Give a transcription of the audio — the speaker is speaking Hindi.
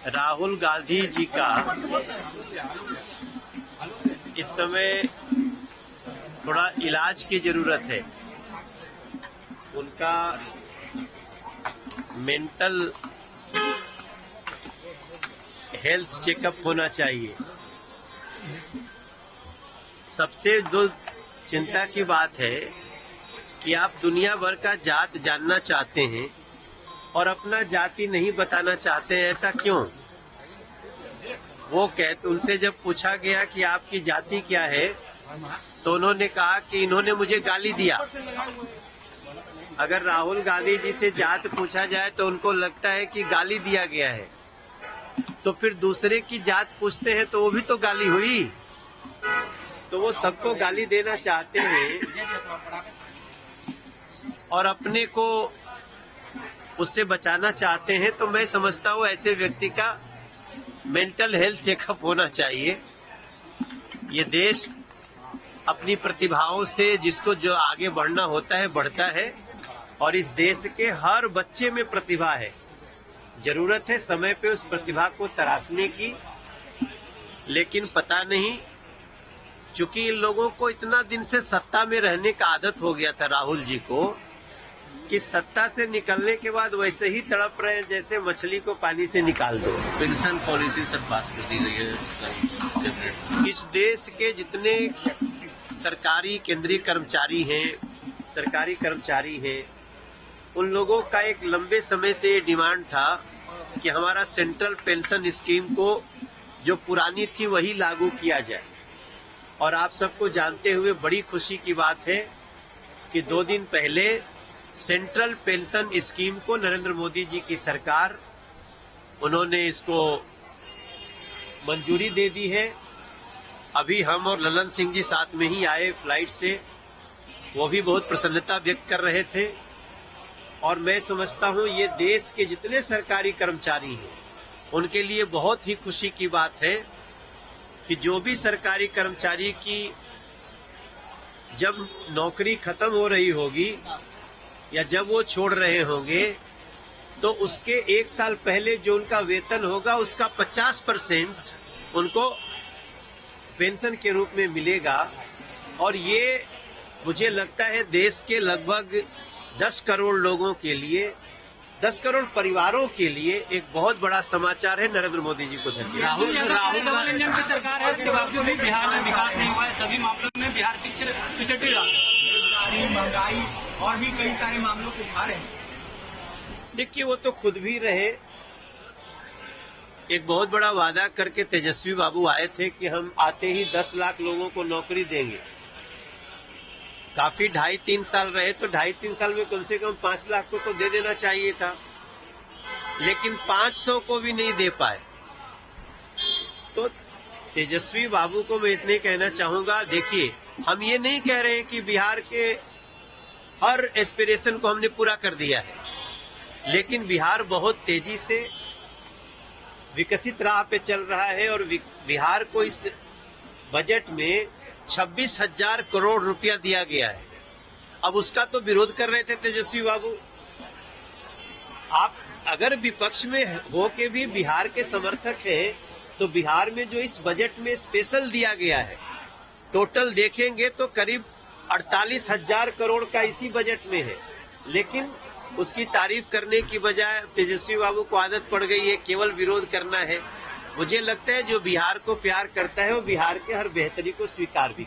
राहुल गांधी जी का इस समय थोड़ा इलाज की जरूरत है। उनका मेंटल हेल्थ चेकअप होना चाहिए। सबसे जो चिंता की बात है कि आप दुनिया भर का जात जानना चाहते हैं और अपना जाति नहीं बताना चाहते हैं, ऐसा क्यों? वो कहते, उनसे जब पूछा गया कि आपकी जाति क्या है, तो उन्होंने कहा कि इन्होंने मुझे गाली दिया। अगर राहुल गांधी जी से जात पूछा जाए तो उनको लगता है कि गाली दिया गया है, तो फिर दूसरे की जात पूछते हैं तो वो भी तो गाली हुई। तो वो सबको गाली देना चाहते हैं और अपने को उससे बचाना चाहते हैं। तो मैं समझता हूँ ऐसे व्यक्ति का मेंटल हेल्थ चेकअप होना चाहिए। ये देश अपनी प्रतिभाओं से जिसको जो आगे बढ़ना होता है बढ़ता है, और इस देश के हर बच्चे में प्रतिभा है। जरूरत है समय पे उस प्रतिभा को तराशने की, लेकिन पता नहीं, चूंकि इन लोगों को इतना दिन से सत्ता में रहने का आदत हो गया था राहुल जी को, कि सत्ता से निकलने के बाद वैसे ही तड़प रहे हैं जैसे मछली को पानी से निकाल दो। पेंशन पॉलिसी सब पास कर दी गई है। इस देश के जितने सरकारी केंद्रीय कर्मचारी हैं, उन लोगों का एक लंबे समय से ये डिमांड था कि हमारा सेंट्रल पेंशन स्कीम को जो पुरानी थी वही लागू किया जाए। और आप सबको जानते हुए बड़ी खुशी की बात है कि 2 दिन पहले सेंट्रल पेंशन स्कीम को नरेंद्र मोदी जी की सरकार, उन्होंने इसको मंजूरी दे दी है। अभी हम और ललन सिंह जी साथ में ही आए फ्लाइट से, वो भी बहुत प्रसन्नता व्यक्त कर रहे थे। और मैं समझता हूँ ये देश के जितने सरकारी कर्मचारी हैं उनके लिए बहुत ही खुशी की बात है कि जो भी सरकारी कर्मचारी की जब नौकरी खत्म हो रही होगी या जब वो छोड़ रहे होंगे, तो उसके 1 साल पहले जो उनका वेतन होगा उसका 50% उनको पेंशन के रूप में मिलेगा। और ये मुझे लगता है देश के लगभग 10 करोड़ लोगों के लिए, 10 करोड़ परिवारों के लिए एक बहुत बड़ा समाचार है। नरेंद्र मोदी जी को धन्यवाद। राहुल की सरकार है, उसके बावजूद भी बिहार में विकास नहीं हुआ है। सभी मामलों में बिहार पिछड़ रहा है। बेरोजगारी, महंगाई और भी कई सारे मामलों को उठा रहे हैं। देखिए, वो तो खुद भी रहे। एक बहुत बड़ा वादा करके तेजस्वी बाबू आए थे कि हम आते ही 10 लाख लोगों को नौकरी देंगे। काफी 2.5-3 साल रहे, तो 2.5-3 साल में कम से कम 5 लाख को तो दे देना चाहिए था, लेकिन 500 को भी नहीं दे पाए। तो तेजस्वी बाबू को मैं इतने कहना चाहूंगा, देखिए, हम ये नहीं कह रहे हैं कि बिहार के हर एस्पिरेशन को हमने पूरा कर दिया है, लेकिन बिहार बहुत तेजी से विकसित राह पे चल रहा है। और बिहार को इस बजट में 26,000 करोड़ रुपया दिया गया है। अब उसका तो विरोध कर रहे थे तेजस्वी बाबू। आप अगर विपक्ष में हो के भी बिहार के समर्थक हैं, तो बिहार में जो इस बजट में स्पेशल दिया गया है, टोटल देखेंगे तो करीब 48,000 करोड़ का इसी बजट में है। लेकिन उसकी तारीफ करने की बजाय तेजस्वी बाबू को आदत पड़ गई है केवल विरोध करना है। मुझे लगता है जो बिहार को प्यार करता है वो बिहार के हर बेहतरी को स्वीकार भी